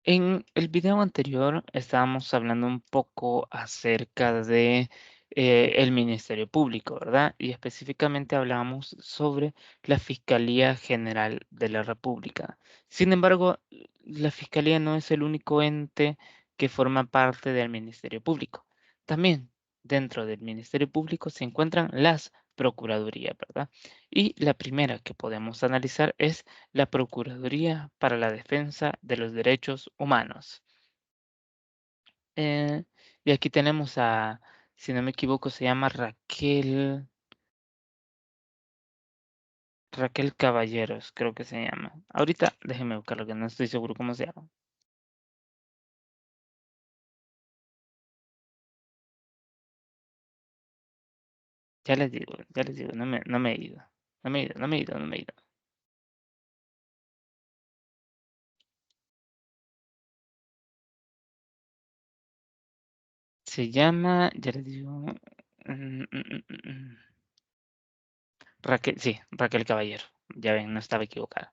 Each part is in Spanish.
En el video anterior estábamos hablando un poco acerca de el Ministerio Público, ¿verdad? Y específicamente hablábamos sobre la Fiscalía General de la República. Sin embargo, la Fiscalía no es el único ente que forma parte del Ministerio Público. También dentro del Ministerio Público se encuentran las Procuradurías, ¿verdad? Y la primera que podemos analizar es la Procuraduría para la Defensa de los Derechos Humanos. Eh, y aquí tenemos a, si no me equivoco, se llama Raquel Caballeros, creo que se llama. Ahorita déjenme buscarlo, que no estoy seguro cómo se llama. Ya les digo, no me he ido. No me he ido, no me he ido, no me he ido. Se llama, ya les digo, Raquel, sí, Raquel Caballero. Ya ven, no estaba equivocada.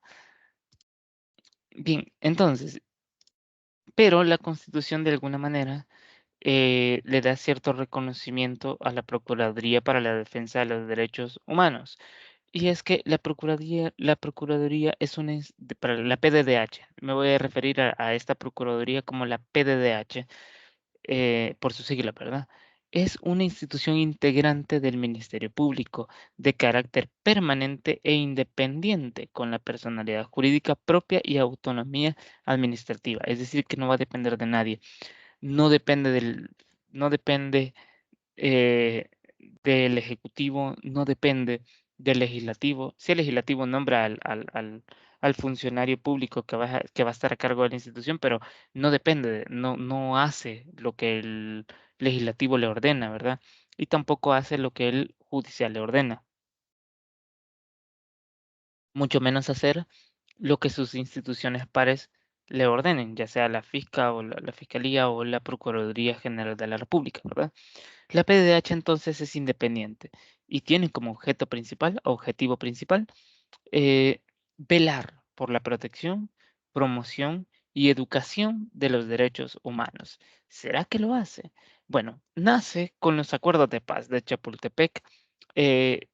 Bien, entonces, pero la Constitución de alguna manera le da cierto reconocimiento a la Procuraduría para la Defensa de los Derechos Humanos. Y es que la Procuraduría es para la PDDH. Me voy a referir a esta Procuraduría como la PDDH, por su sigla, ¿verdad? Es una institución integrante del Ministerio Público de carácter permanente e independiente, con la personalidad jurídica propia y autonomía administrativa. Es decir, que no va a depender de nadie. No depende no depende eh, del ejecutivo, no depende del legislativo. Si el legislativo nombra al funcionario público que va a estar a cargo de la institución, pero no depende, no hace lo que el legislativo le ordena, ¿verdad? Y tampoco hace lo que el judicial le ordena, mucho menos hacer lo que sus instituciones pares le ordenen, ya sea la Fisca o la Fiscalía o la Procuraduría General de la República, ¿verdad? La PDH entonces es independiente y tiene como objetivo principal, eh, velar por la protección, promoción y educación de los derechos humanos. ¿Será que lo hace? Bueno, nace con los acuerdos de paz de Chapultepec, eh,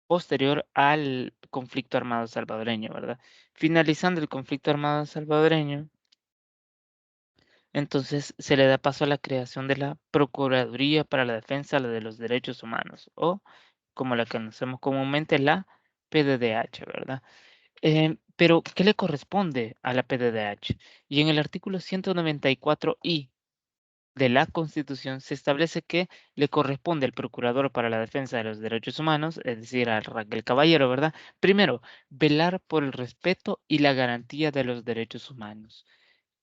posterior al conflicto armado salvadoreño, ¿verdad? Finalizando el conflicto armado salvadoreño, entonces se le da paso a la creación de la Procuraduría para la Defensa de los Derechos Humanos, o como la conocemos comúnmente, la PDDH, ¿verdad? Pero, ¿qué le corresponde a la PDDH? Y en el artículo 194I de la Constitución se establece que le corresponde al Procurador para la Defensa de los Derechos Humanos, es decir, a Raquel Caballero, ¿verdad? Primero, velar por el respeto y la garantía de los derechos humanos.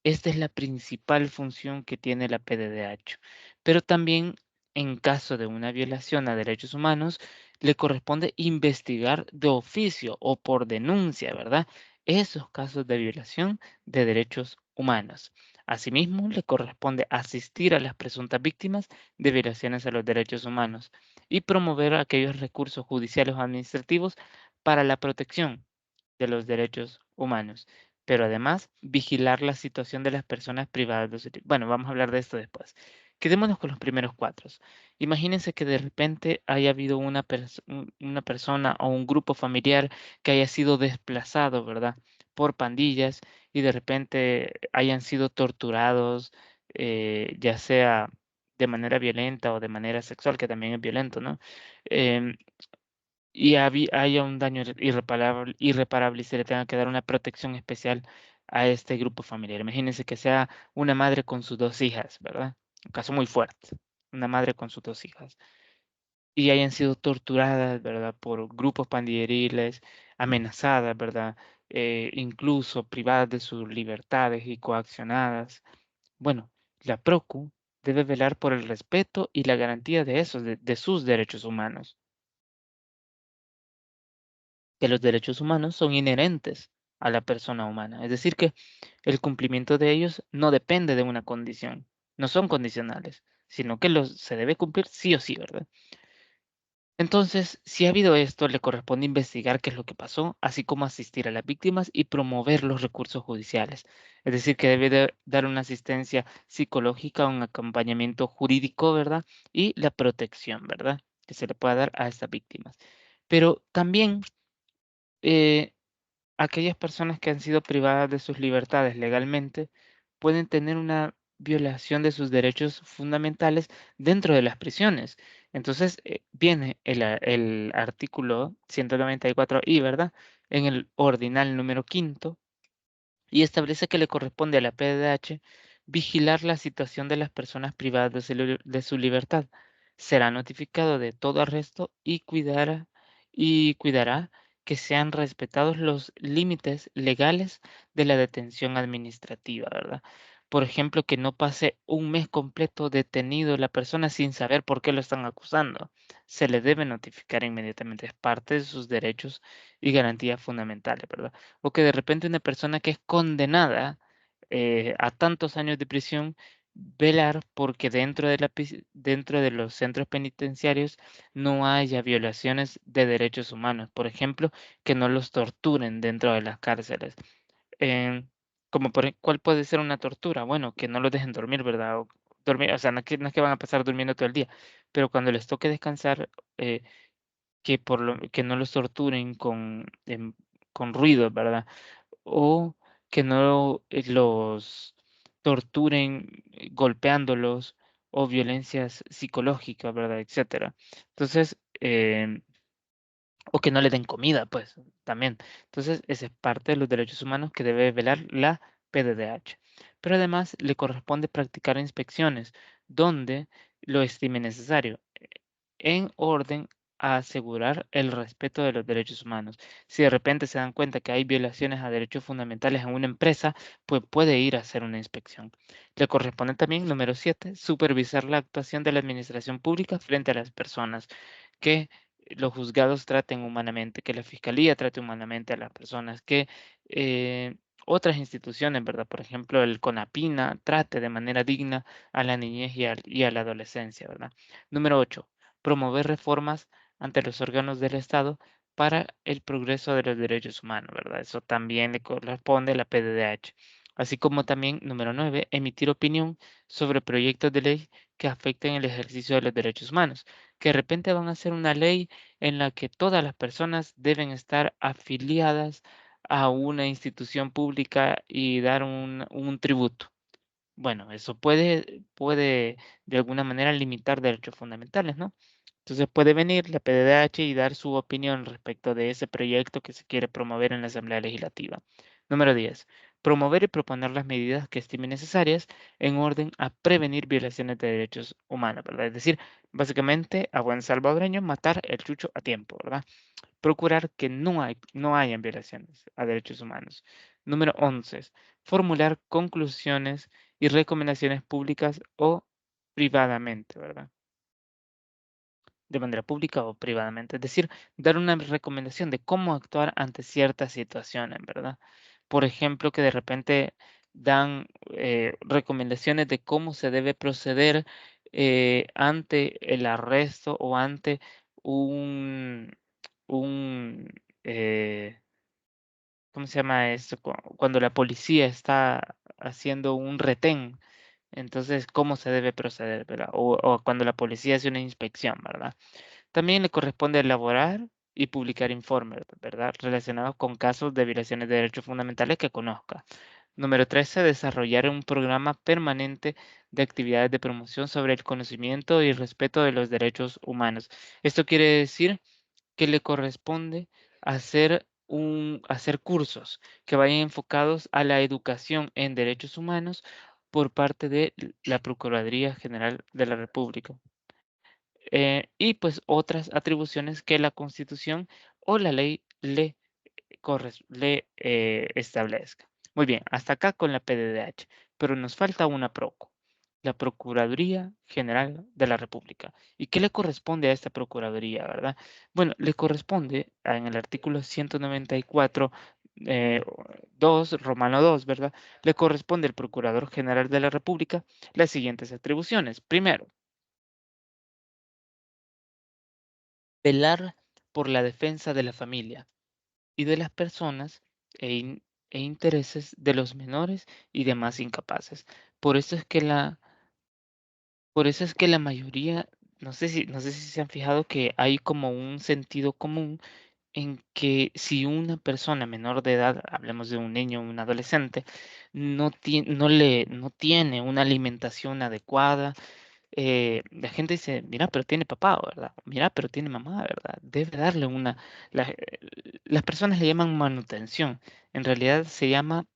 Esta es la principal función que tiene la PDDH. Pero también, en caso de una violación a derechos humanos, le corresponde investigar de oficio o por denuncia, ¿verdad? Esos casos de violación de derechos humanos. Asimismo, le corresponde asistir a las presuntas víctimas de violaciones a los derechos humanos y promover aquellos recursos judiciales o administrativos para la protección de los derechos humanos, pero además vigilar la situación de las personas privadas de su Bueno, vamos a hablar de esto después. Quedémonos con los primeros cuatro. Imagínense que de repente haya habido una persona o un grupo familiar que haya sido desplazado, ¿verdad? Por pandillas y de repente hayan sido torturados, ya sea de manera violenta o de manera sexual, que también es violento, ¿no? Em, y haya un daño irreparable y se le tenga que dar una protección especial a este grupo familiar. Imagínense que sea una madre con sus dos hijas, ¿verdad? Un caso muy fuerte, una madre con sus dos hijas, y hayan sido torturadas, ¿verdad? Por grupos pandilleriles, amenazadas, ¿verdad? Incluso privadas de sus libertades y coaccionadas. Bueno, la PROCU debe velar por el respeto y la garantía de esos, de sus derechos humanos, que los derechos humanos son inherentes a la persona humana. Es decir, que el cumplimiento de ellos no depende de una condición, no son condicionales, sino que se debe cumplir sí o sí, ¿verdad? Entonces, si ha habido esto, le corresponde investigar qué es lo que pasó, así como asistir a las víctimas y promover los recursos judiciales. Es decir, que debe dar una asistencia psicológica, un acompañamiento jurídico, ¿verdad? Y la protección, ¿verdad? Que se le pueda dar a estas víctimas. Pero también eh, aquellas personas que han sido privadas de sus libertades legalmente pueden tener una violación de sus derechos fundamentales dentro de las prisiones. Entonces, viene el artículo 194I, ¿verdad? En el ordinal número quinto y establece que le corresponde a la PDH vigilar la situación de las personas privadas de su libertad. Será notificado de todo arresto y cuidará que sean respetados los límites legales de la detención administrativa, ¿verdad? Por ejemplo, que no pase un mes completo detenido la persona sin saber por qué lo están acusando. Se le debe notificar inmediatamente, es parte de sus derechos y garantías fundamentales, ¿verdad? O que de repente una persona que es condenada a tantos años de prisión, velar porque dentro de los centros penitenciarios no haya violaciones de derechos humanos. Por ejemplo, que no los torturen dentro de las cárceles. Em, ¿Cuál puede ser una tortura? Bueno, que no los dejen dormir, ¿verdad? O, dormir, o sea, no es que van a pasar durmiendo todo el día, pero cuando les toque descansar, que no los torturen con ruidos, ¿verdad? O que no los torturen golpeándolos o violencias psicológicas, ¿verdad? Etcétera. Entonces, o que no le den comida, pues, también. Entonces, esa es parte de los derechos humanos que debe velar la PDDH. Pero además le corresponde practicar inspecciones donde lo estime necesario en orden a asegurar el respeto de los derechos humanos. Si de repente se dan cuenta que hay violaciones a derechos fundamentales en una empresa, pues puede ir a hacer una inspección. Le corresponde también, número 7, supervisar la actuación de la administración pública frente a las personas, que los juzgados traten humanamente, que la fiscalía trate humanamente a las personas, que otras instituciones, ¿verdad? Por ejemplo, el CONAPINA trate de manera digna a la niñez y a la adolescencia, ¿verdad? Número 8, promover reformas ante los órganos del Estado para el progreso de los derechos humanos, ¿verdad? Eso también le corresponde a la PDDH. Así como también, número 9, emitir opinión sobre proyectos de ley que afecten el ejercicio de los derechos humanos, que de repente van a ser una ley en la que todas las personas deben estar afiliadas a una institución pública y dar un tributo. Bueno, eso puede de alguna manera limitar derechos fundamentales, ¿no? Entonces puede venir la PDDH y dar su opinión respecto de ese proyecto que se quiere promover en la Asamblea Legislativa. Número 10. Promover y proponer las medidas que estime necesarias en orden a prevenir violaciones de derechos humanos, ¿verdad? Es decir, básicamente, a buen salvadoreño, matar el chucho a tiempo, ¿verdad? Procurar que no hayan violaciones a derechos humanos. Número 11. Formular conclusiones y recomendaciones públicas o privadamente, ¿verdad? De manera pública o privadamente. Es decir, dar una recomendación de cómo actuar ante ciertas situaciones, ¿verdad? Por ejemplo, que de repente dan recomendaciones de cómo se debe proceder ante el arresto o ante un, un ¿cómo se llama esto? Cuando la policía está haciendo un retén, entonces, ¿cómo se debe proceder, verdad? O cuando la policía hace una inspección, ¿verdad? También le corresponde elaborar y publicar informes, ¿verdad? Relacionados con casos de violaciones de derechos fundamentales que conozca. Número 13, desarrollar un programa permanente de actividades de promoción sobre el conocimiento y respeto de los derechos humanos. Esto quiere decir que le corresponde hacer cursos que vayan enfocados a la educación en derechos humanos por parte de la Procuraduría General de la República. Y pues otras atribuciones que la Constitución o la ley le establezca. Muy bien, hasta acá con la PDDH, pero nos falta una PROCO, la Procuraduría General de la República. ¿Y qué le corresponde a esta Procuraduría, verdad? Bueno, le corresponde en el artículo 194, 2, Romano 2, ¿verdad? Le corresponde al Procurador General de la República las siguientes atribuciones. Primero, velar por la defensa de la familia y de las personas e intereses de los menores y demás incapaces. Por eso es que la mayoría, no sé si se han fijado que hay como un sentido común en que si una persona menor de edad, hablemos de un niño o un adolescente, no tiene una alimentación adecuada, la gente dice: "Mira, pero tiene papá, ¿verdad? Mira, pero tiene mamá, ¿verdad? Debe darle una". Las personas le llaman manutención, en realidad se llama,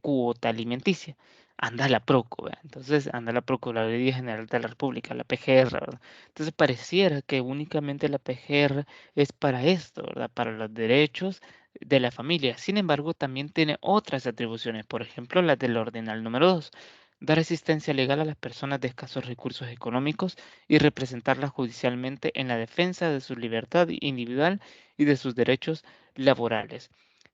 cuota alimenticia. Anda la Proco, ¿verdad? Entonces, anda la Procuraduría General de la República, la PGR, ¿verdad? Entonces, pareciera que únicamente la PGR es para esto, ¿verdad? Para los derechos de la familia. Sin embargo, también tiene otras atribuciones, por ejemplo, las del Ordenal número 2, dar asistencia legal a las personas de escasos recursos económicos y representarlas judicialmente en la defensa de su libertad individual y de sus derechos laborales.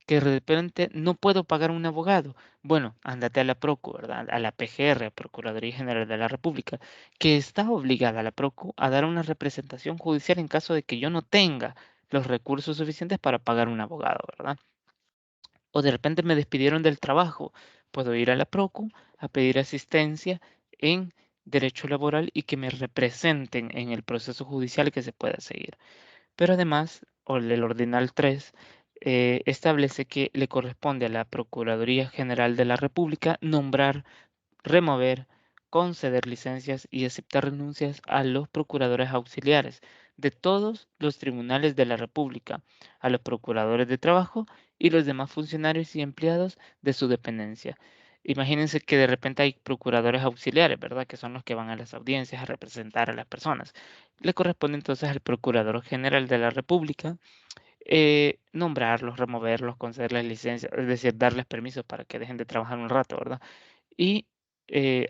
Que de repente no puedo pagar un abogado. Bueno, ándate a la PROCU, ¿verdad? A la PGR, Procuraduría General de la República, que está obligada a la PROCU a dar una representación judicial en caso de que yo no tenga los recursos suficientes para pagar un abogado, ¿verdad? O de repente me despidieron del trabajo, puedo ir a la Procu a pedir asistencia en derecho laboral y que me representen en el proceso judicial que se pueda seguir. Pero además, o el Ordinal 3 establece que le corresponde a la Procuraduría General de la República nombrar, remover, conceder licencias y aceptar renuncias a los procuradores auxiliares de todos los tribunales de la República, a los procuradores de trabajo y los demás funcionarios y empleados de su dependencia. Imagínense que de repente hay procuradores auxiliares, ¿verdad? Que son los que van a las audiencias a representar a las personas. Le corresponde entonces al Procurador General de la República nombrarlos, removerlos, concederles licencias, es decir, darles permisos para que dejen de trabajar un rato, ¿verdad? Y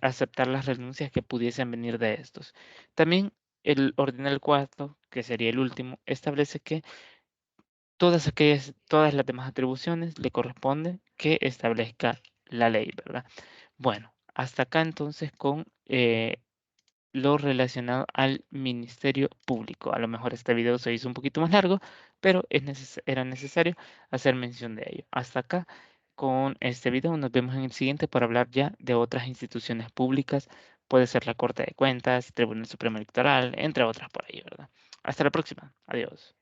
aceptar las renuncias que pudiesen venir de estos. También el ordinal cuarto, que sería el último, establece que todas las demás atribuciones le corresponde que establezca la ley, ¿verdad? Bueno, hasta acá entonces con lo relacionado al Ministerio Público. A lo mejor este video se hizo un poquito más largo, pero era necesario hacer mención de ello. Hasta acá con este video. Nos vemos en el siguiente para hablar ya de otras instituciones públicas. Puede ser la Corte de Cuentas, Tribunal Supremo Electoral, entre otras por ahí, ¿verdad? Hasta la próxima. Adiós.